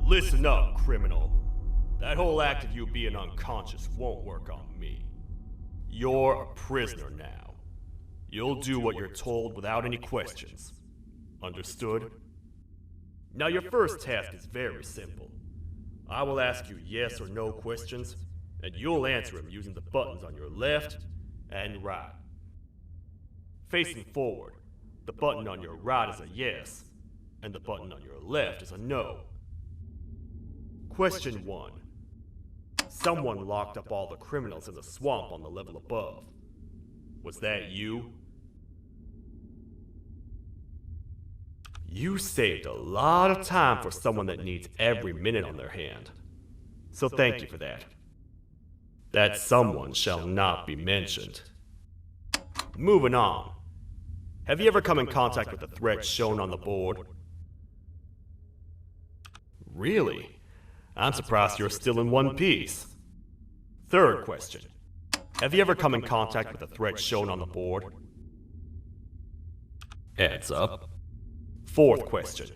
Listen up, criminal. That whole act of you being unconscious won't work on me. You're a prisoner now. You'll do what you're told without any questions. Understood? Now your first task is very simple. I will ask you yes or no questions, and you'll answer them using the buttons on your left and right. Facing forward, the button on your right is a yes, and the button on your left is a no. Question 1. Someone locked up all the criminals in the swamp on the level above. Was that you? You saved a lot of time for someone that needs every minute on their hand. So thank you for that. That someone shall not be mentioned. Moving on. Have you ever come in contact with the threat shown on the board? Really? I'm surprised you're still in one piece. Third question. Have you ever come in contact with the threat shown on the board? Heads up. Fourth question.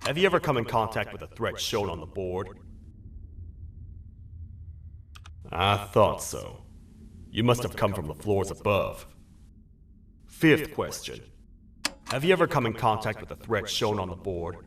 Have you ever come in contact with the threat shown on the board? I thought so. You must have come from the floors above. Fifth question. Have you ever come in contact with the threat shown on the board?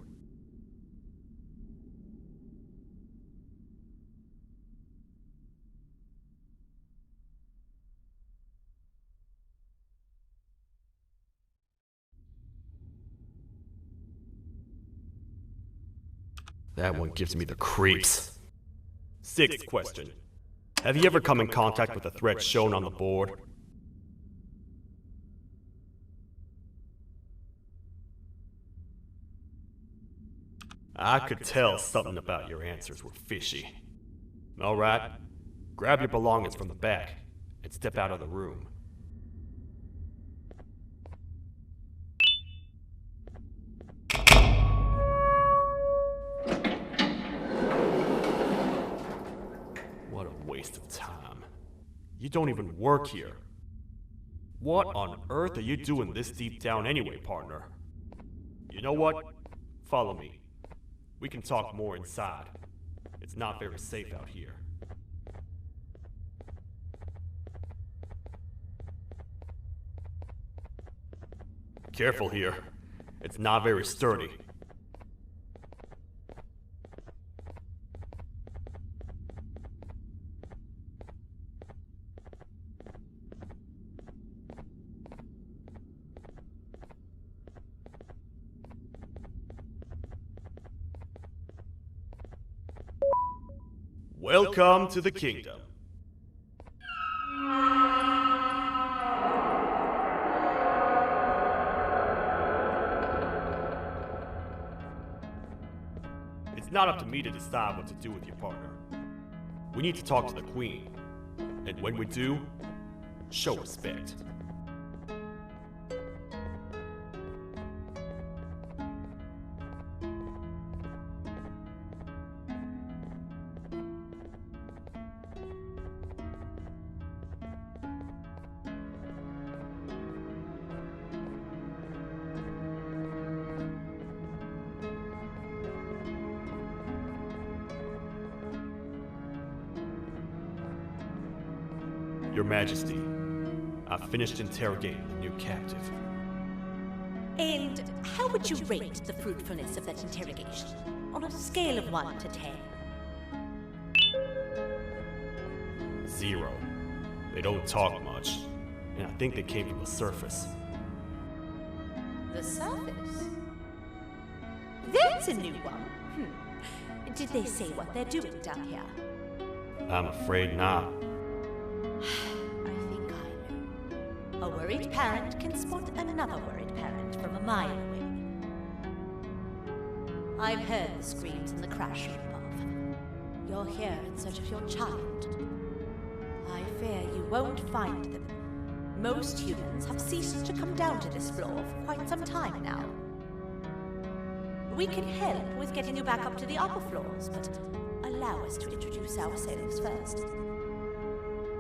That one gives me the creeps. Sixth question. Have you ever come in contact with the threat shown on the board? I could tell something about your answers were fishy. Alright, grab your belongings from the back and step out of the room. What a waste of time. You don't even work here. What on earth are you doing this deep down anyway, partner? You know what? Follow me. We can talk more inside. It's not very safe out here. Careful here. It's not very sturdy. Welcome to the kingdom. It's not up to me to decide what to do with your partner. We need to talk to the queen. And when we do, show respect. Your Majesty, I've finished interrogating the new captive. And how would you rate the fruitfulness of that interrogation? On a scale of 1 to 10? 0. They don't talk much, and I think they came from the surface. The surface? There's a new one. Did they say what they're doing down here? I'm afraid not. I think I know. A worried parent can spot another worried parent from a mile away. I've heard the screams in the crash room above. You're here in search of your child. I fear you won't find them. Most humans have ceased to come down to this floor for quite some time now. We can help with getting you back up to the upper floors, but allow us to introduce ourselves first.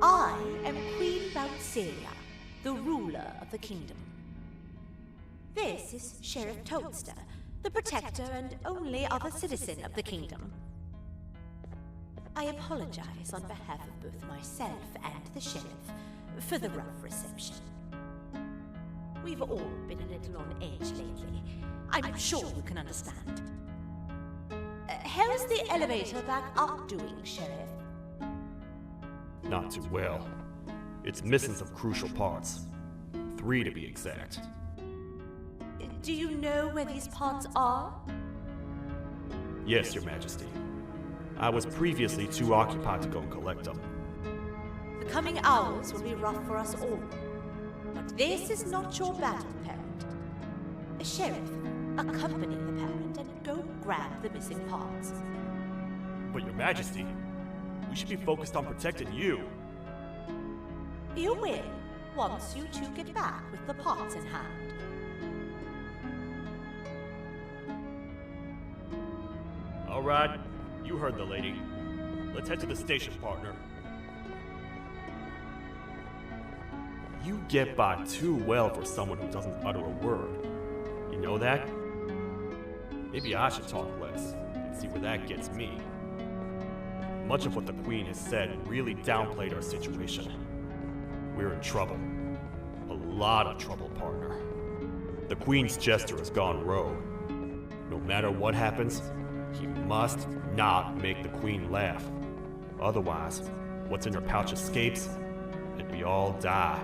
I am Queen Bouncelia, the ruler of the kingdom. This is Sheriff Toadster, the protector and only other citizen of the kingdom. I apologize on behalf of both myself and the sheriff for the rough reception. We've all been a little on edge lately. I'm sure you can understand. How's the elevator back up doing, Sheriff? Not too well. It's missing some crucial parts. 3 to be exact. Do you know where these parts are? Yes, Your Majesty. I was previously too occupied to go and collect them. The coming hours will be rough for us all. But this is not your battle, parent. Sheriff, accompany the parent and go grab the missing parts. But Your Majesty, we should be focused on protecting you. You will, once you two get back with the parts in hand. All right, you heard the lady. Let's head to the station, partner. You get by too well for someone who doesn't utter a word. You know that? Maybe I should talk less and see where that gets me. Much of what the Queen has said really downplayed our situation. We're in trouble. A lot of trouble, partner. The Queen's jester has gone rogue. No matter what happens, he must not make the Queen laugh. Otherwise, what's in her pouch escapes, and we all die.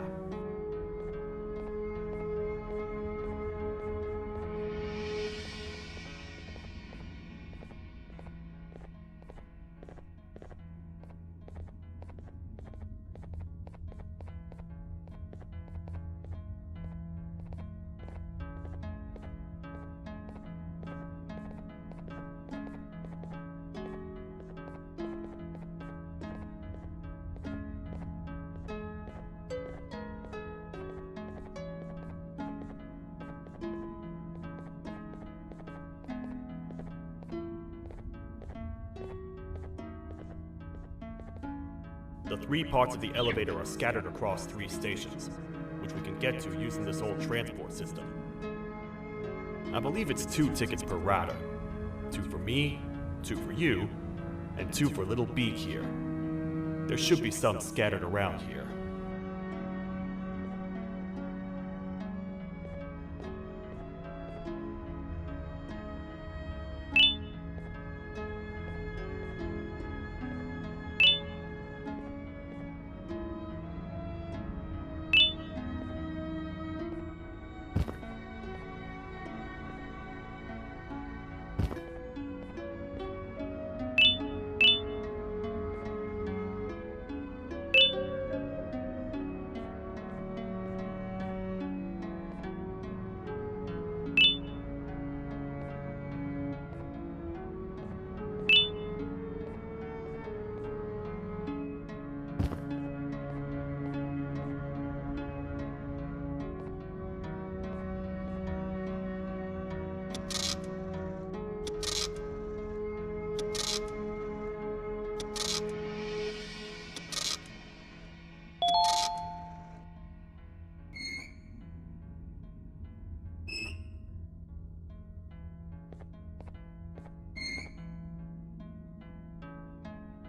The 3 parts of the elevator are scattered across 3 stations, which we can get to using this old transport system. I believe it's 2 tickets per rider. 2 for me, 2 for you, and 2 for Little Beak here. There should be some scattered around here.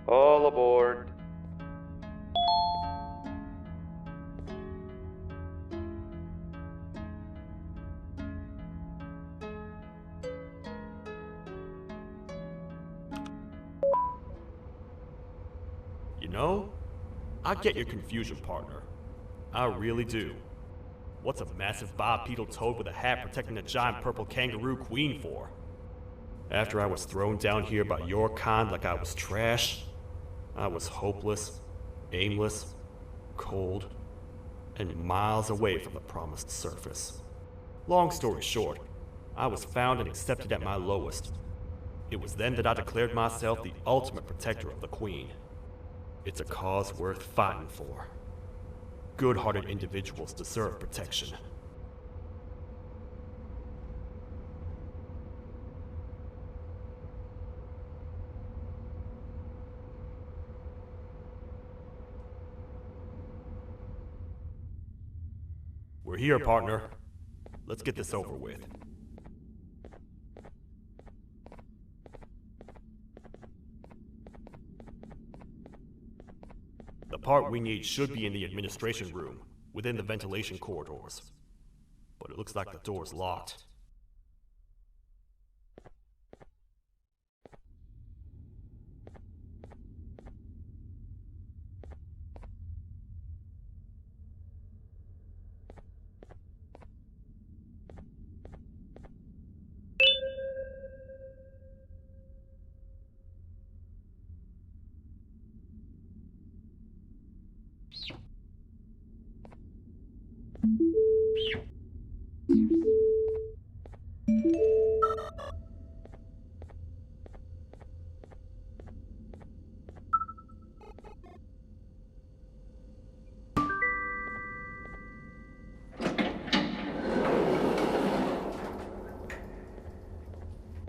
All aboard. You know, I get your confusion, partner. I really do. What's a massive bipedal toad with a hat protecting a giant purple kangaroo queen for? After I was thrown down here by your kind like I was trash, I was hopeless, aimless, cold, and miles away from the promised surface. Long story short, I was found and accepted at my lowest. It was then that I declared myself the ultimate protector of the Queen. It's a cause worth fighting for. Good-hearted individuals deserve protection. We're here, partner. Let's get this over with. The part we need should be in the administration room, within the ventilation corridors. But it looks like the door's locked.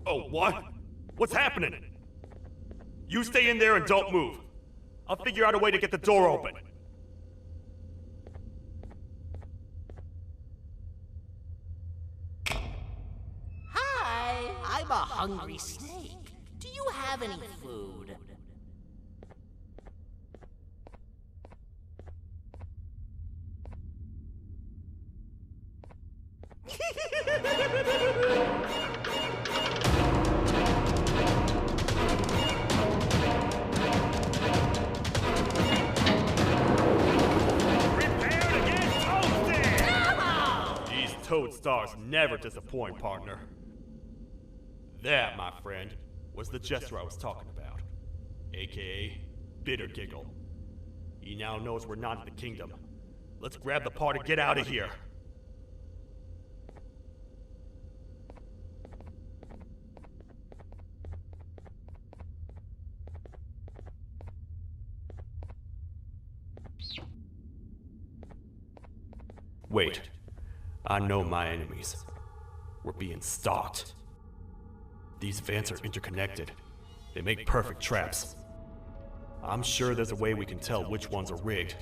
Oh, what? What's happening? You stay in there and don't move. I'll figure out a way to get the door open. Hi, I'm a hungry snake. Do you have any food? Toad stars never disappoint, partner. That, my friend, was the jester I was talking about, aka Bitter Giggle. He now knows we're not in the kingdom. Let's grab the part and get out of here. Wait. I know my enemies. We're being stalked. These vents are interconnected. They make perfect traps. I'm sure there's a way we can tell which ones are rigged.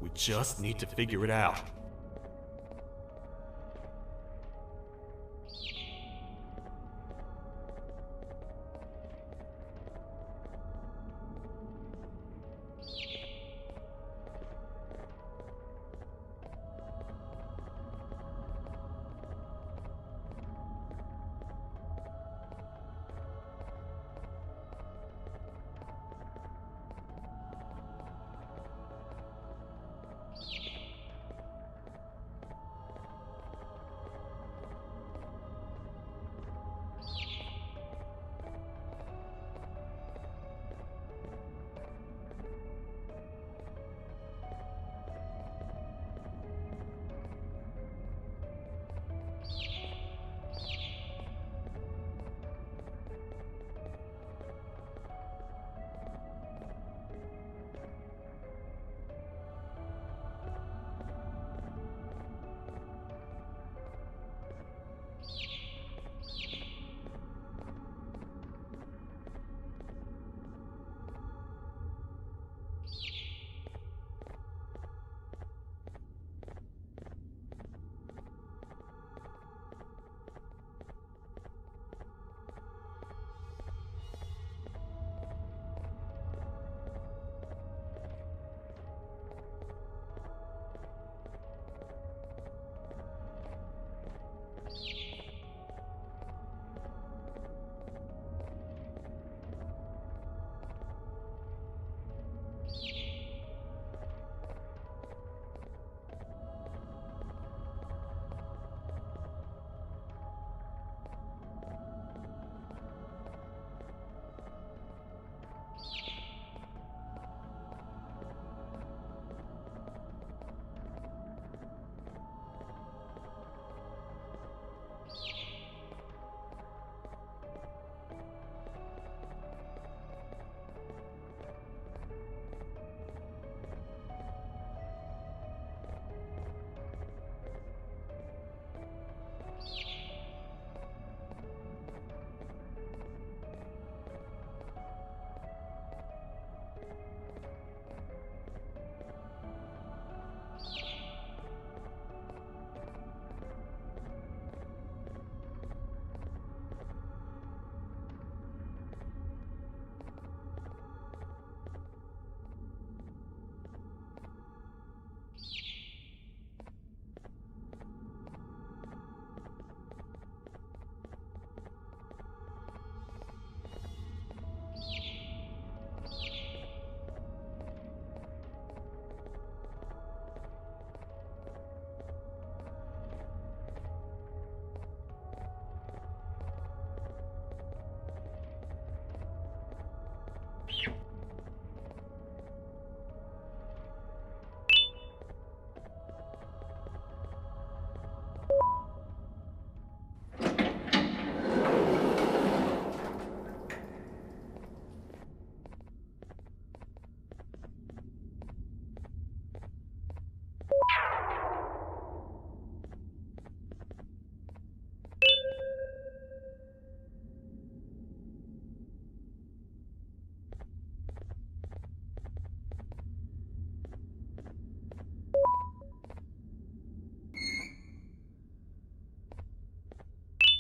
We just need to figure it out.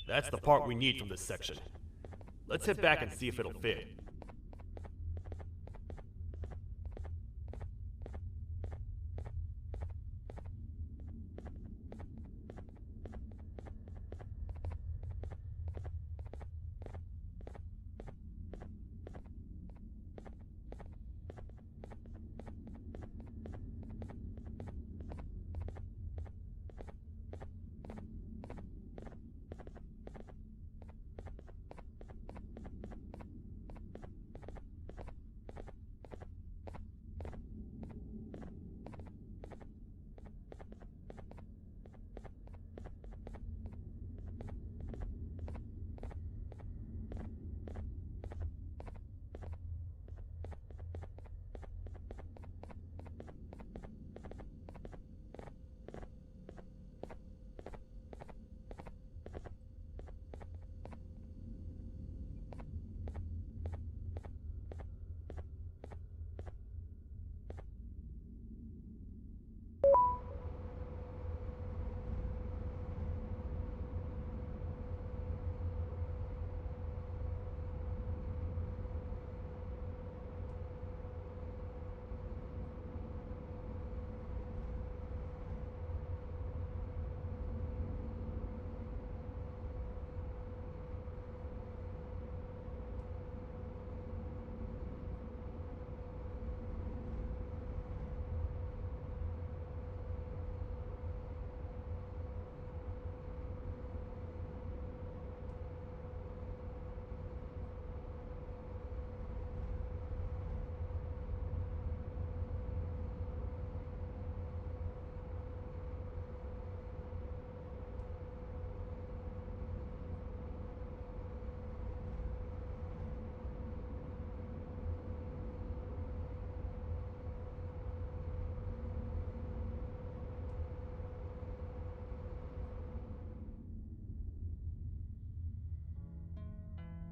That's the part we need from this section. Let's head back and see if it'll fit.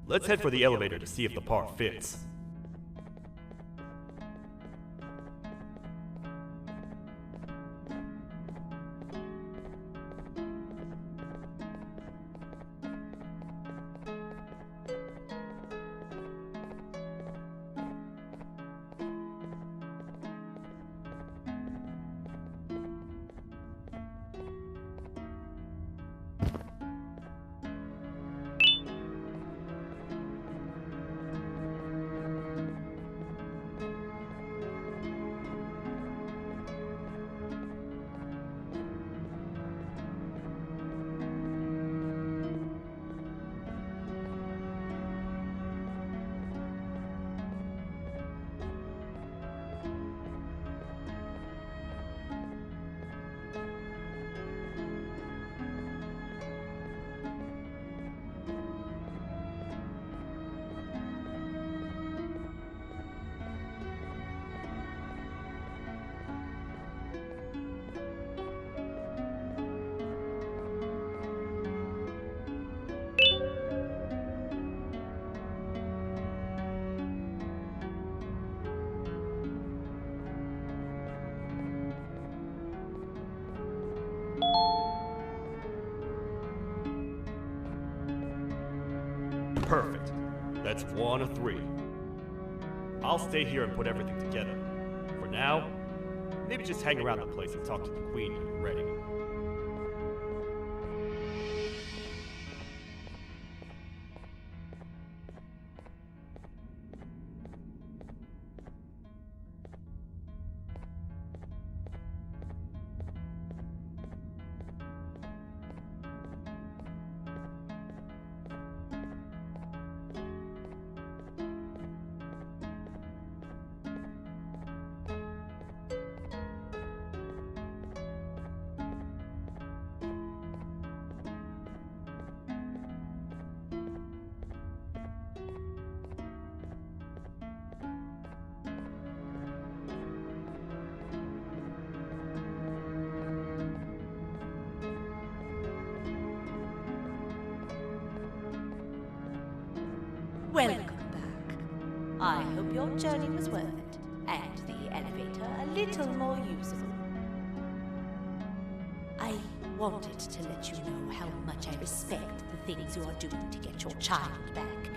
Let's head for the elevator to see if the part fits. Perfect. That's 1 of 3. I'll stay here and put everything together. For now, maybe just hang around the place and talk to the Queen when you're ready. Welcome back. I hope your journey was worth it, and the elevator a little more usable. I wanted to let you know how much I respect the things you are doing to get your child back.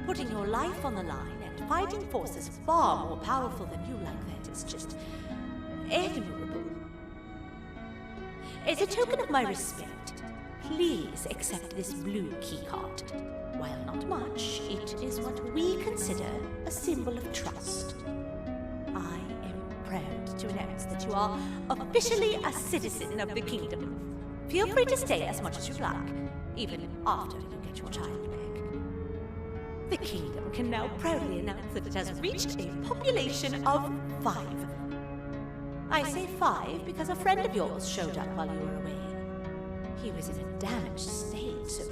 Putting your life on the line and fighting forces far more powerful than you like that is just admirable. As a token of my respect, please accept this blue keycard. While not much, it is what we consider a symbol of trust. I am proud to announce that you are officially a citizen of the kingdom. Feel free to stay as much as you like, even after you get your child back. The kingdom can now proudly announce that it has reached a population of 5. I say 5 because a friend of yours showed up while you were away. He was in a damaged state, so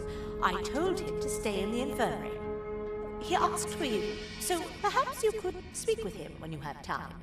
I told him to stay in the infirmary. He asked for you, so perhaps you could speak with him when you have time.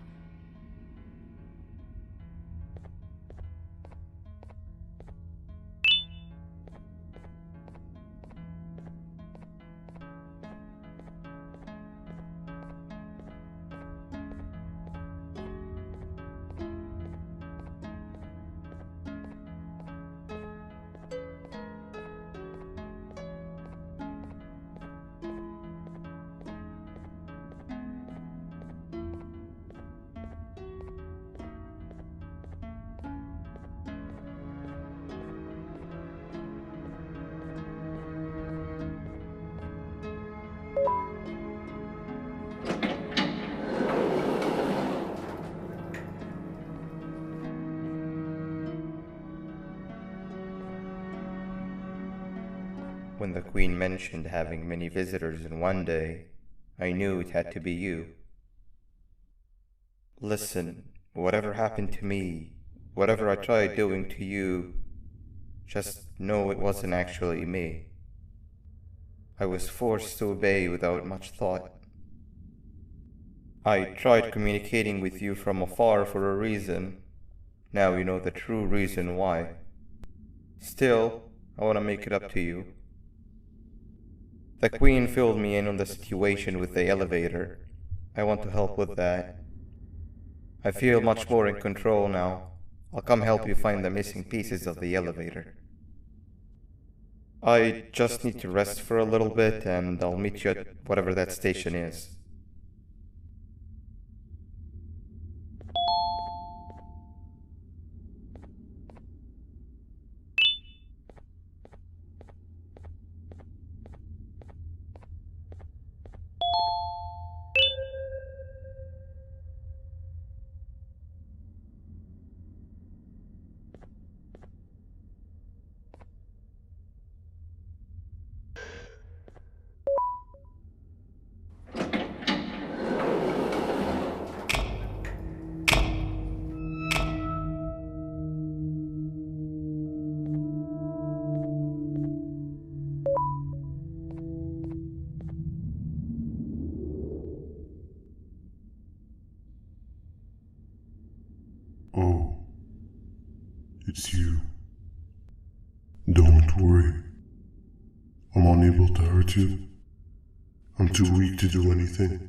When the Queen mentioned having many visitors in one day, I knew it had to be you. Listen, whatever happened to me, whatever I tried doing to you, just know it wasn't actually me. I was forced to obey without much thought. I tried communicating with you from afar for a reason. Now you know the true reason why. Still, I want to make it up to you. The Queen filled me in on the situation with the elevator. I want to help with that. I feel much more in control now. I'll come help you find the missing pieces of the elevator. I just need to rest for a little bit, and I'll meet you at whatever that station is. Oh, it's you. Don't worry. I'm unable to hurt you. I'm too weak to do anything.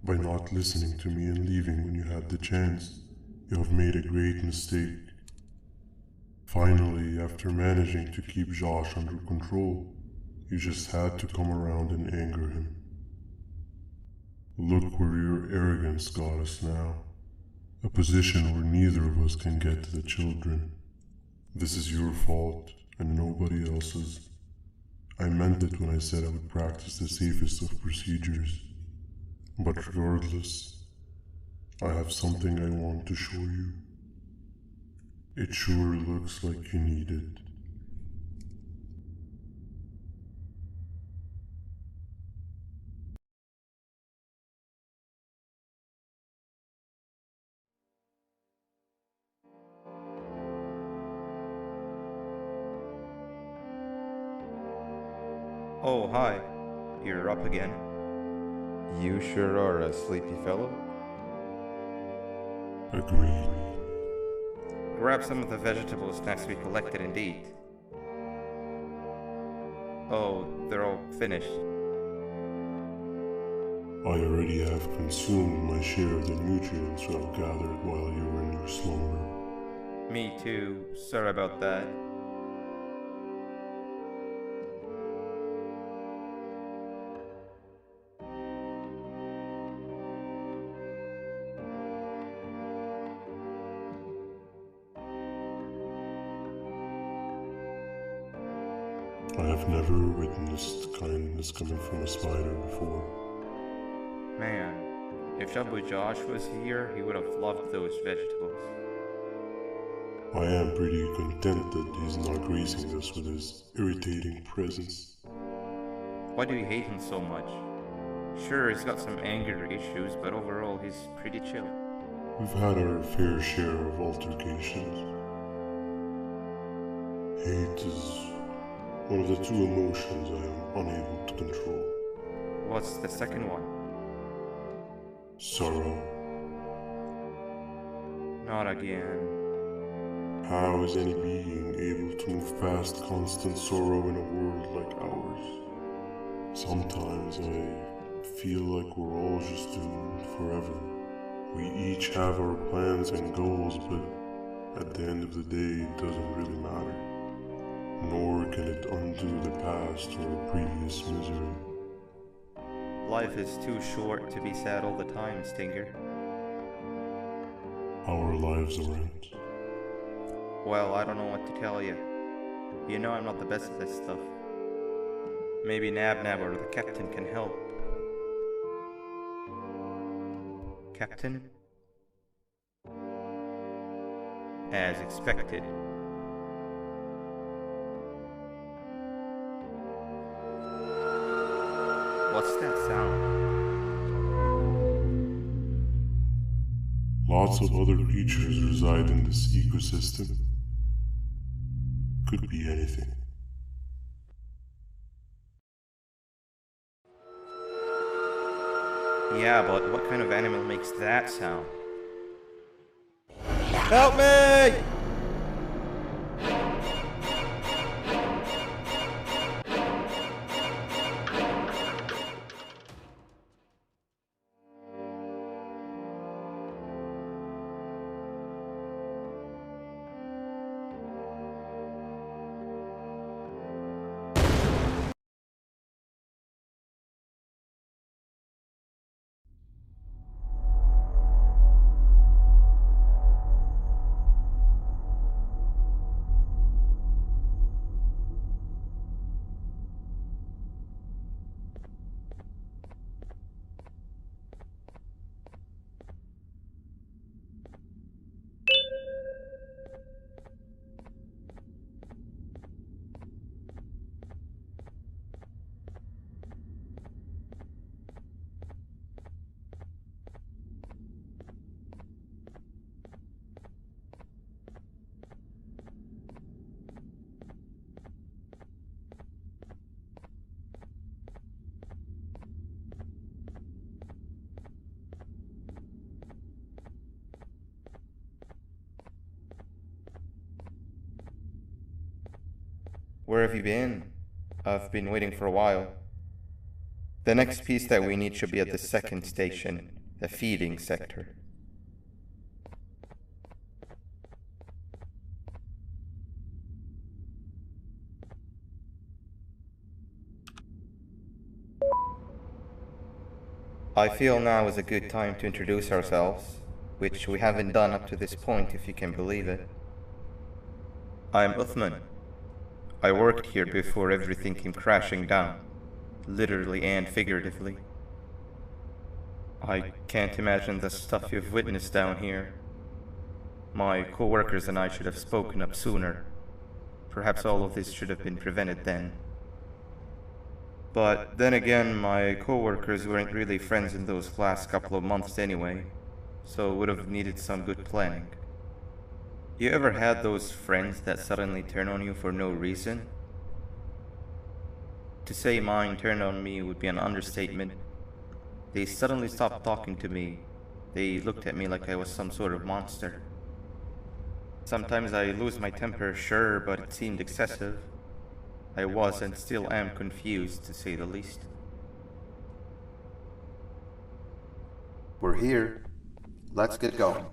By not listening to me and leaving when you had the chance, you have made a great mistake. Finally, after managing to keep Josh under control, you just had to come around and anger him. Look where your arrogance got us now. A position where neither of us can get to the children. This is your fault, and nobody else's. I meant it when I said I would practice the safest of procedures. But regardless, I have something I want to show you. It sure looks like you need it. Oh, hi. You're up again. You sure are a sleepy fellow. Agreed. Grab some of the vegetable snacks we collected and eat. Oh, they're all finished. I already have consumed my share of the nutrients I've gathered while you were in your slumber. Me too. Sorry about that. I have never witnessed kindness coming from a spider before. Man, if Shabu Josh was here, he would have loved those vegetables. I am pretty content that he's not gracing us with his irritating presence. Why do you hate him so much? Sure, he's got some anger issues, but overall he's pretty chill. We've had our fair share of altercations. Hate is one of the two emotions I am unable to control. What's the second one? Sorrow. Not again. How is any being able to move past constant sorrow in a world like ours? Sometimes I feel like we're all just doomed forever. We each have our plans and goals, but at the end of the day, it doesn't really matter. Nor can it undo the past or previous misery. Life is too short to be sad all the time, Stinger. Our lives aren't. Well, I don't know what to tell you. You know I'm not the best at this stuff. Maybe Nab or the captain can help. Captain? As expected. What's that sound? Lots of other creatures reside in this ecosystem. Could be anything. Yeah, but what kind of animal makes that sound? Help me! Where have you been? I've been waiting for a while. The next piece that we need should be at the second station, the feeding sector. I feel now is a good time to introduce ourselves, which we haven't done up to this point, if you can believe it. I'm Uthman. I worked here before everything came crashing down, literally and figuratively. I can't imagine the stuff you've witnessed down here. My co-workers and I should have spoken up sooner. Perhaps all of this should have been prevented then. But then again, my co-workers weren't really friends in those last couple of months anyway, so would have needed some good planning. You ever had those friends that suddenly turn on you for no reason? To say mine turned on me would be an understatement. They suddenly stopped talking to me. They looked at me like I was some sort of monster. Sometimes I lose my temper, sure, but it seemed excessive. I was and still am confused, to say the least. We're here. Let's get going.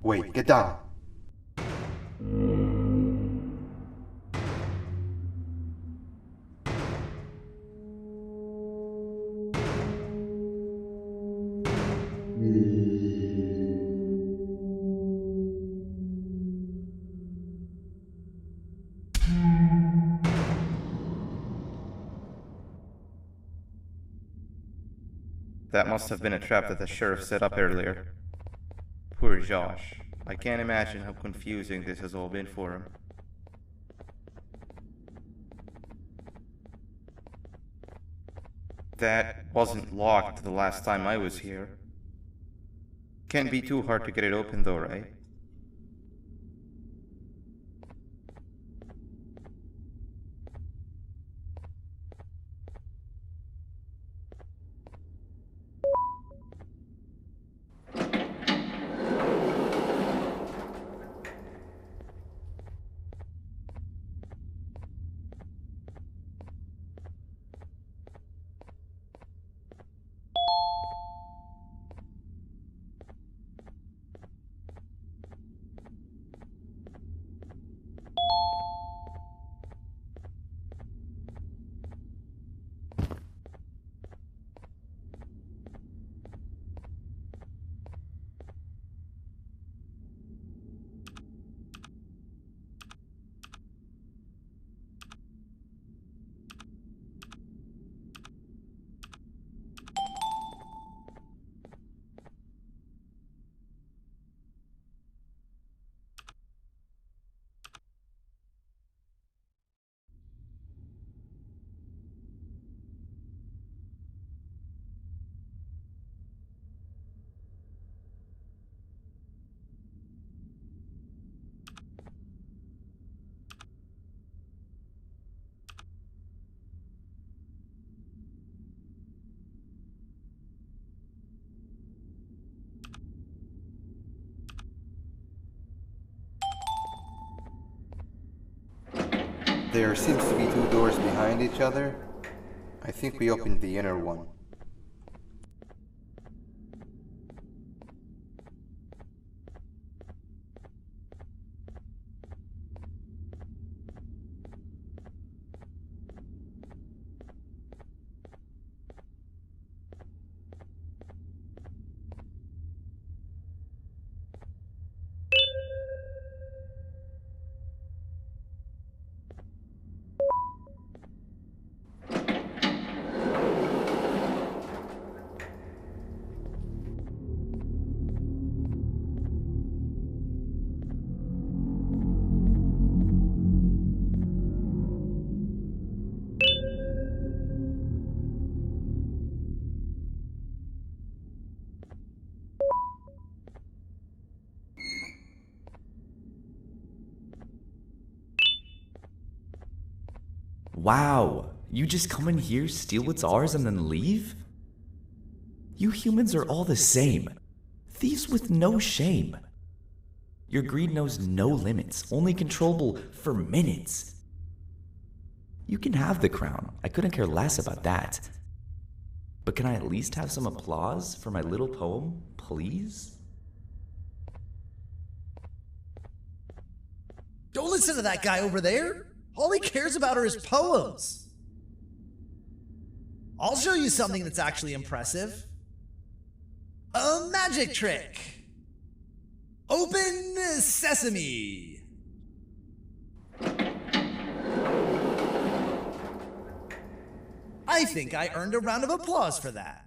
Wait, get down. That must have been a trap that the sheriff set up earlier. Poor Josh. I can't imagine how confusing this has all been for him. That wasn't locked the last time I was here. Can't be too hard to get it open though, right? There seems to be two doors behind each other. I think we opened the inner one. Wow, you just come in here, steal what's ours, and then leave? You humans are all the same. Thieves with no shame. Your greed knows no limits, only controllable for minutes. You can have the crown. I couldn't care less about that. But can I at least have some applause for my little poem, please? Don't listen to that guy over there. All he cares about are his poems. I'll show you something that's actually impressive. A magic trick. Open sesame. I think I earned a round of applause for that.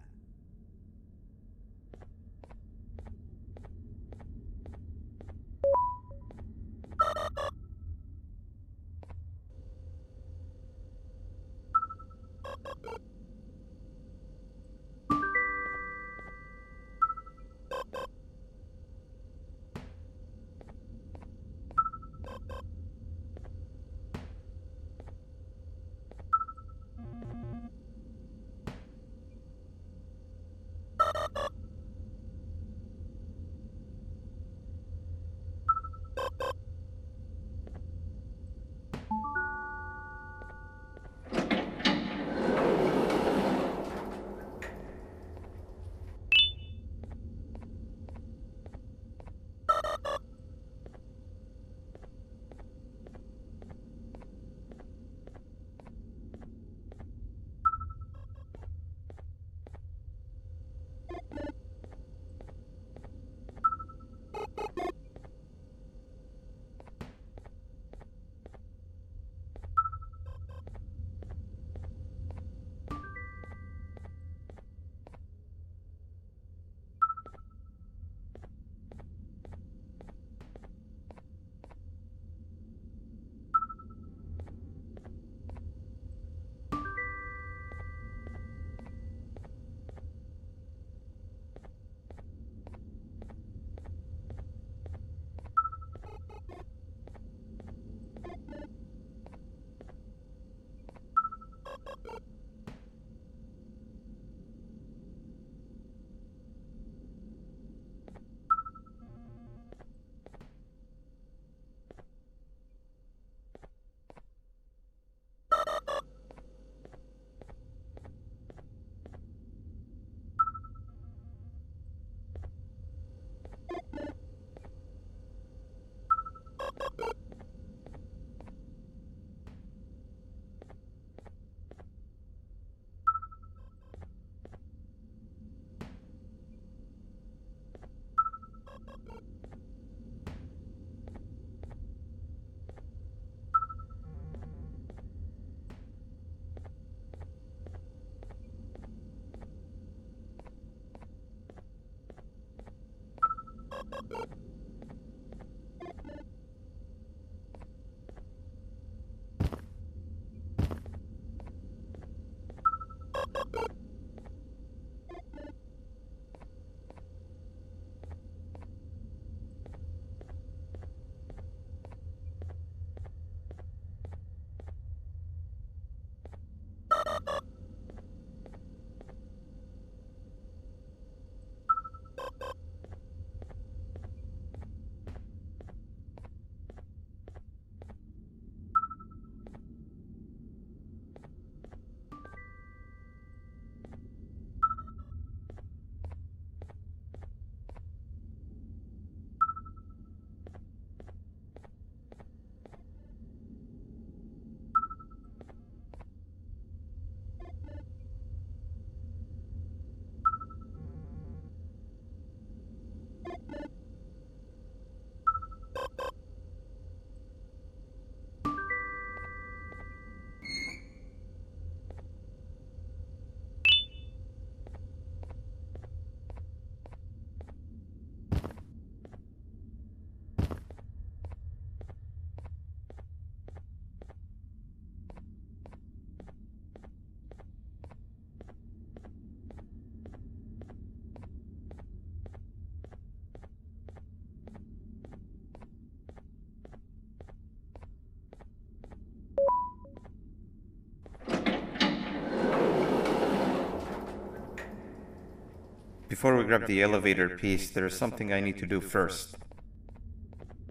Before we grab the elevator piece, there is something I need to do first.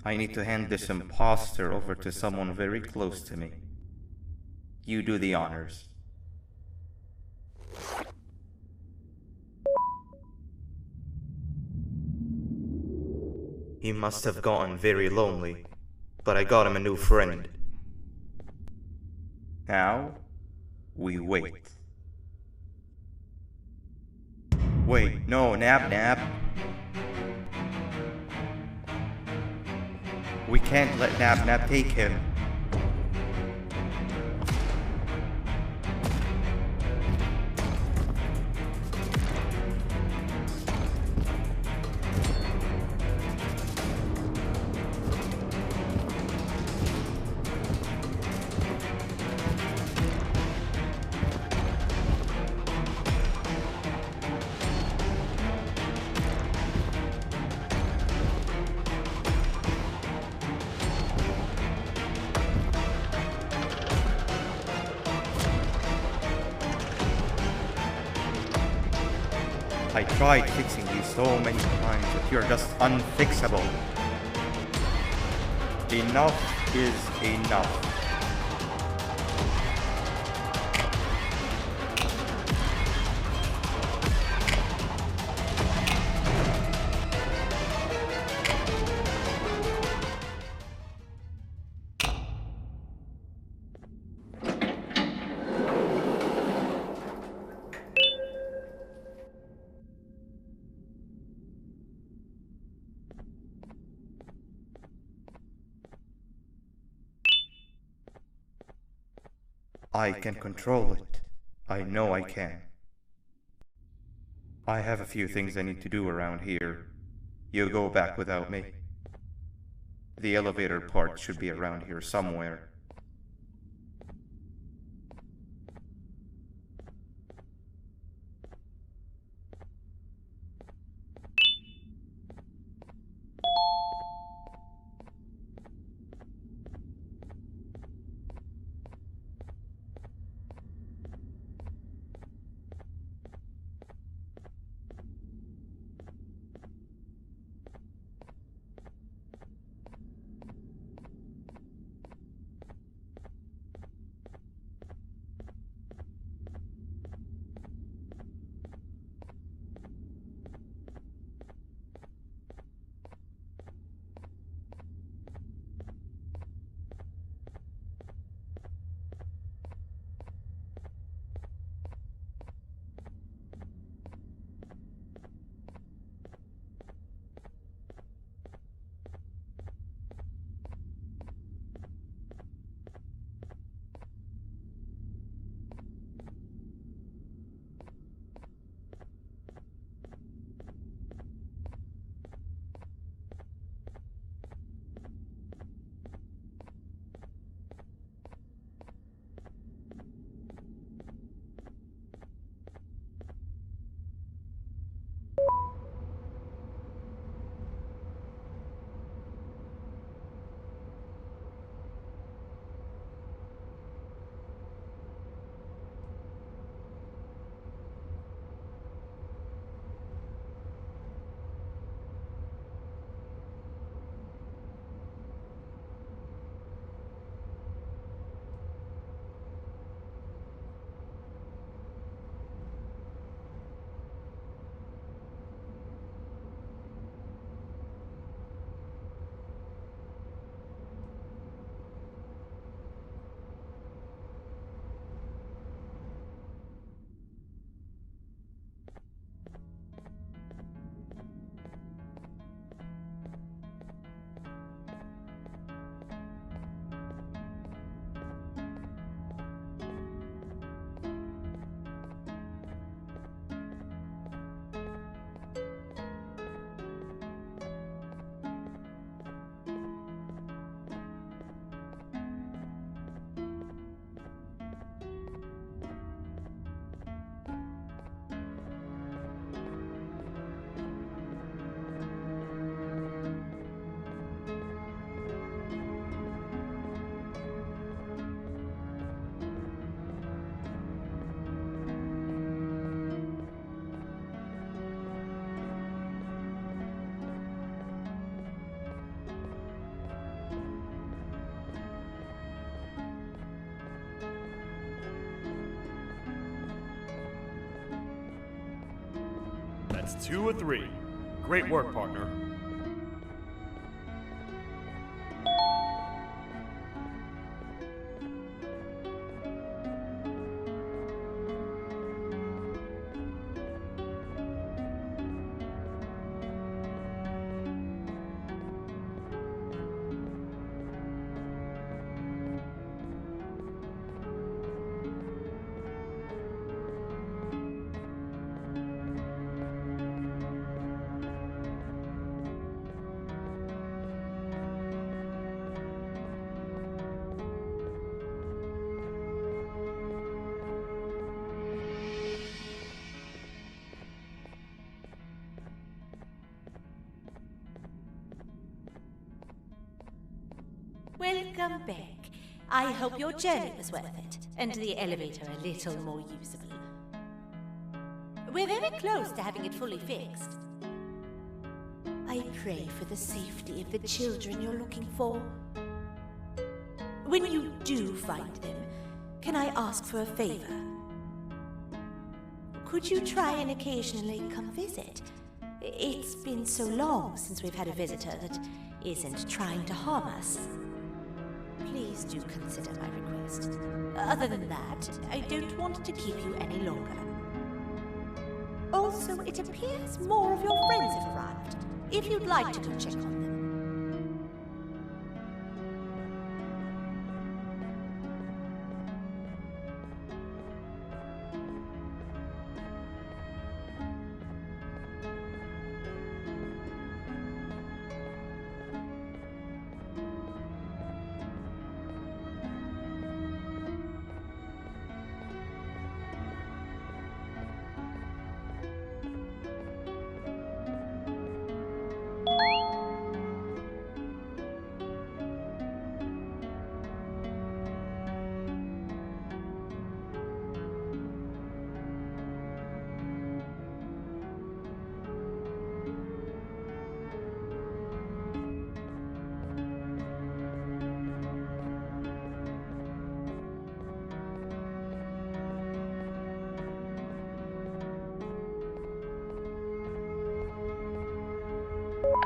I need to hand this imposter over to someone very close to me. You do the honors. He must have gotten very lonely, but I got him a new friend. Now, we wait. Wait, no, Nab. We can't let Nab take him. I tried fixing you so many times that you're just unfixable. Enough is enough. I can control it. I know I can. I have a few things I need to do around here. You go back without me. The elevator part should be around here somewhere. 2 of 3. Great work, partner. Welcome back. I hope your journey was worth it, and the elevator a little more usable. We're very close to having it fully fixed. I pray for the safety of the children you're looking for. When you do find them, can I ask for a favor? Could you try and occasionally come visit? It's been so long since we've had a visitor that isn't trying to harm us. Please do consider my request. Other than that, I don't want to keep you any longer. Also, it appears more of your friends have arrived. If you'd like to go check on them.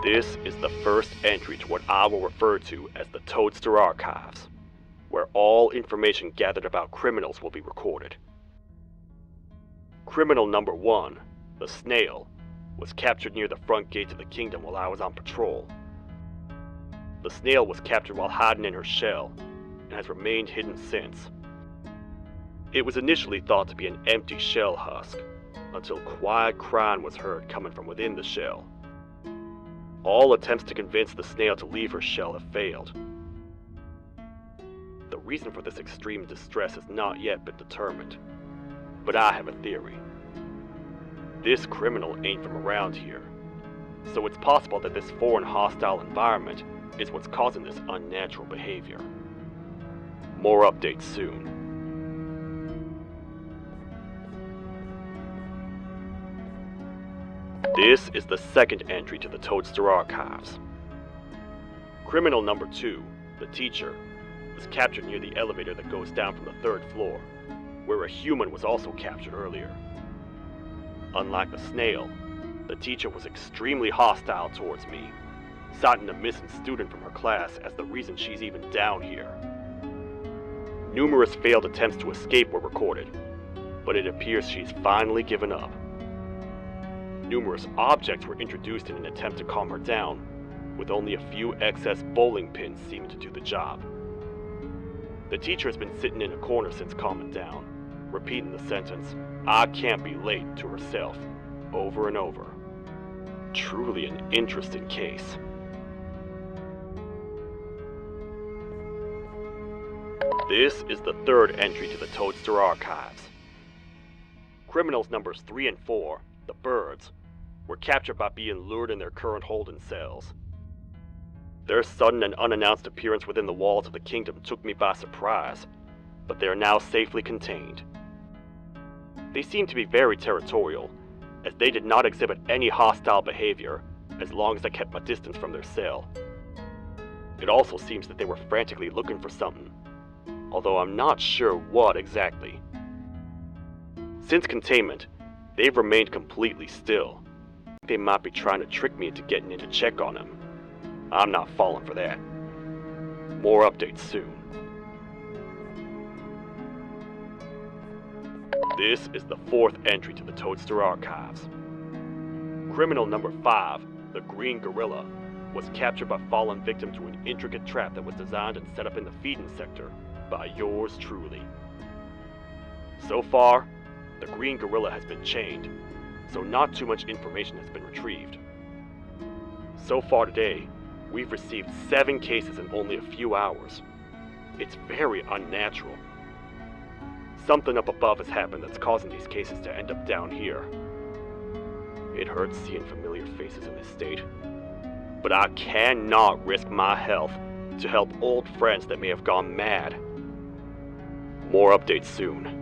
This is the first entry to what I will refer to as the Toadster Archives, where all information gathered about criminals will be recorded. Criminal number 1, the Snail, was captured near the front gate of the kingdom while I was on patrol. The Snail was captured while hiding in her shell, and has remained hidden since. It was initially thought to be an empty shell husk, until quiet crying was heard coming from within the shell. All attempts to convince the Snail to leave her shell have failed. The reason for this extreme distress has not yet been determined, but I have a theory. This criminal ain't from around here, so it's possible that this foreign hostile environment is what's causing this unnatural behavior. More updates soon. This is the second entry to the Toadster Archives. Criminal number 2, the teacher, was captured near the elevator that goes down from the 3rd floor, where a human was also captured earlier. Unlike the Snail, the teacher was extremely hostile towards me, citing a missing student from her class as the reason she's even down here. Numerous failed attempts to escape were recorded, but it appears she's finally given up. Numerous objects were introduced in an attempt to calm her down, with only a few excess bowling pins seeming to do the job. The teacher has been sitting in a corner since calming down, repeating the sentence, "I can't be late," to herself, over and over. Truly an interesting case. This is the 3rd entry to the Toadster Archives. Criminals numbers 3 and 4, the Birds, were captured by being lured in their current holding cells. Their sudden and unannounced appearance within the walls of the kingdom took me by surprise, but they are now safely contained. They seem to be very territorial, as they did not exhibit any hostile behavior as long as I kept my distance from their cell. It also seems that they were frantically looking for something, although I'm not sure what exactly. Since containment, they've remained completely still, they might be trying to trick me into getting in to check on him. I'm not falling for that. More updates soon. This is the 4th entry to the Toadster Archives. Criminal number 5, the Green Gorilla, was captured by fallen victim to an intricate trap that was designed and set up in the feeding sector by yours truly. So far, the Green Gorilla has been chained, so not too much information has been retrieved. So far today, we've received 7 cases in only a few hours. It's very unnatural. Something up above has happened that's causing these cases to end up down here. It hurts seeing familiar faces in this state, but I cannot risk my health to help old friends that may have gone mad. More updates soon.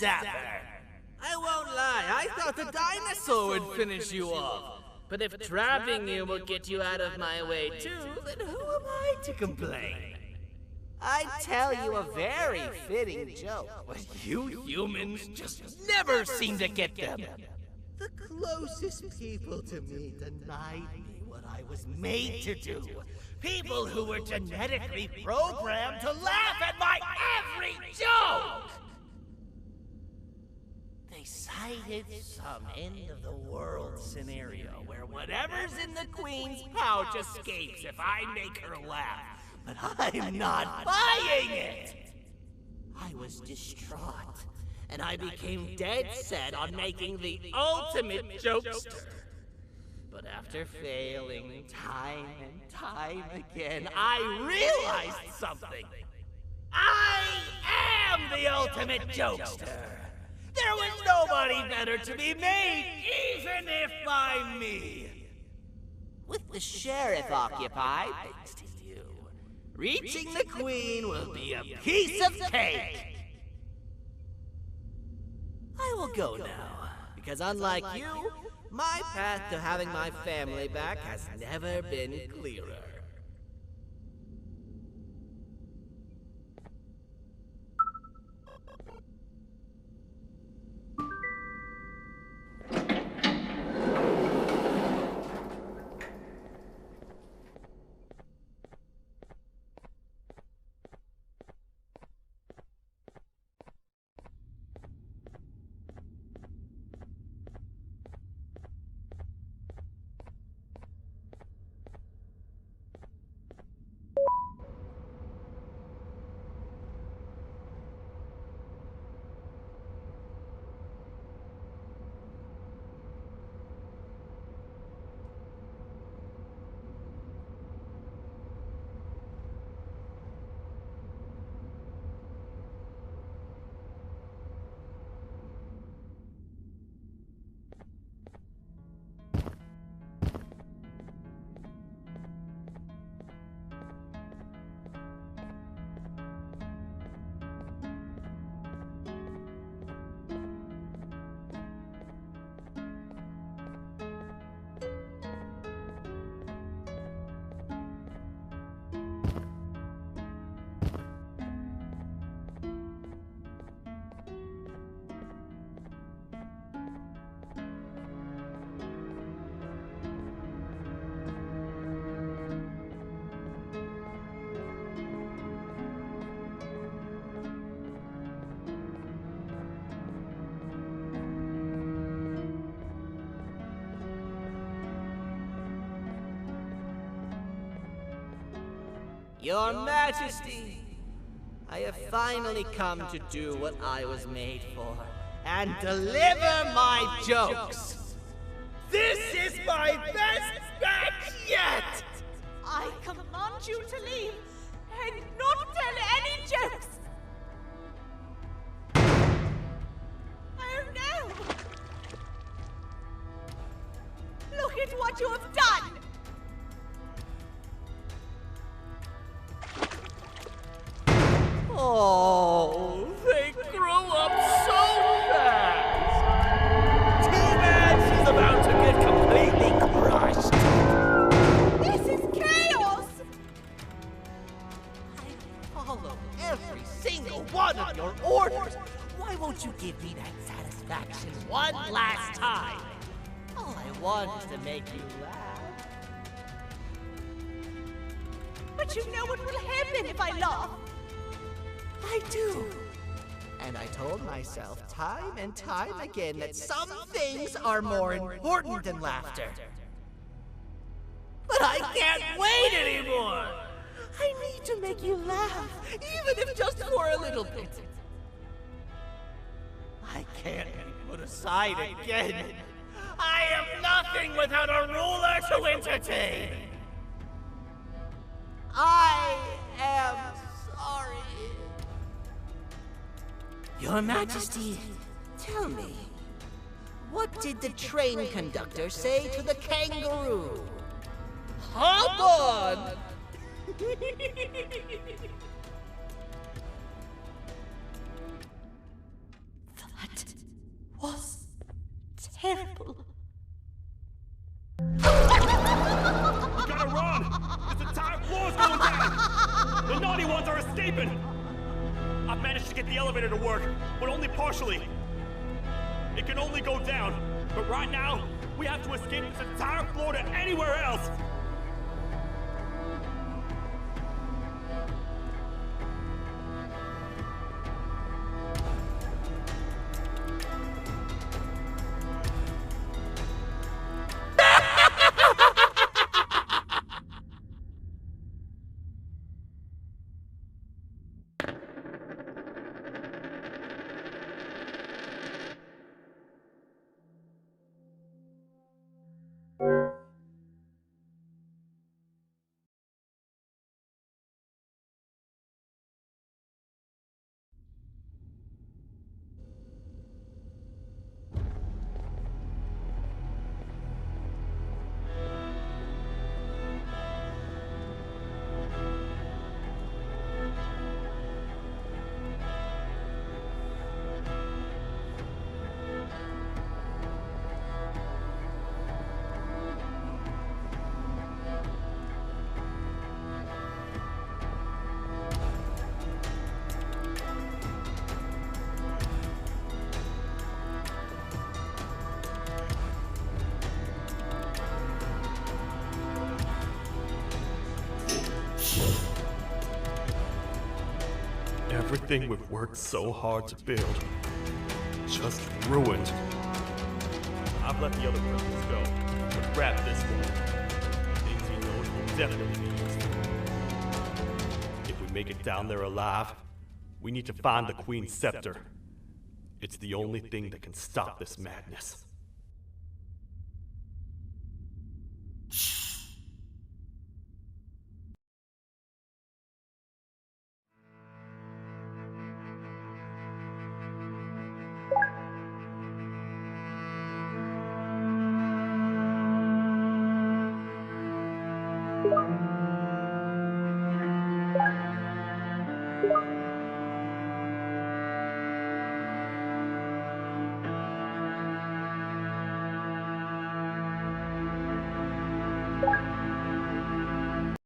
sapper! I won't lie, I thought the dinosaur would finish you off. But if trapping you will get you out of my way too, then who am I to complain? I'd tell you a very fitting joke, but You humans just never seem to get them. the closest people to me denied me what I was made to do. People who were genetically programmed to laugh at my every joke! They cited some end-of-the-world scenario where Whatever's in the Queen's pouch escapes if I make her laugh. But I'm not buying it! I was distraught, and I became dead set on making the ultimate jokester. But after failing time and time again, I realized something. I am the ultimate jokester! There was nobody better to be made, even if by me! With the sheriff occupied, thanks to you, reaching the Queen will be a piece of cake! I will go now, because unlike you, my path to having my family back has never been clearer. Your Majesty, I have finally come to do what I was made for, and deliver my jokes. This is my best back yet! I command you to leave and not tell any jokes. Oh no! Look at what you have done! Oh, they grow up so fast! Too bad she's about to get completely crushed! This is chaos! I follow every single one of your orders. Why won't you give me that satisfaction one last time? All I want is to make you laugh. But you know what will happen if I laugh. I do. And I told myself time and time again that some things are more important than laughter. But I can't wait anymore! I need to make you laugh, even if just for a little bit. I can't be put aside again. I am nothing without a ruler to entertain! I am sorry. Your Majesty, tell me, what did the train conductor say to the kangaroo? Hop on! was terrible. We gotta run! This entire floor's going down! The naughty ones are escaping! I've managed to get the elevator to work, but only partially. It can only go down, but right now, we have to escape this entire floor to anywhere else! Everything we've worked so hard to build, just ruined. I've let the other prisoners go, but grab this one. Things he knows will definitely be useful. If we make it down there alive, we need to find the Queen's scepter. It's the only thing that can stop this madness.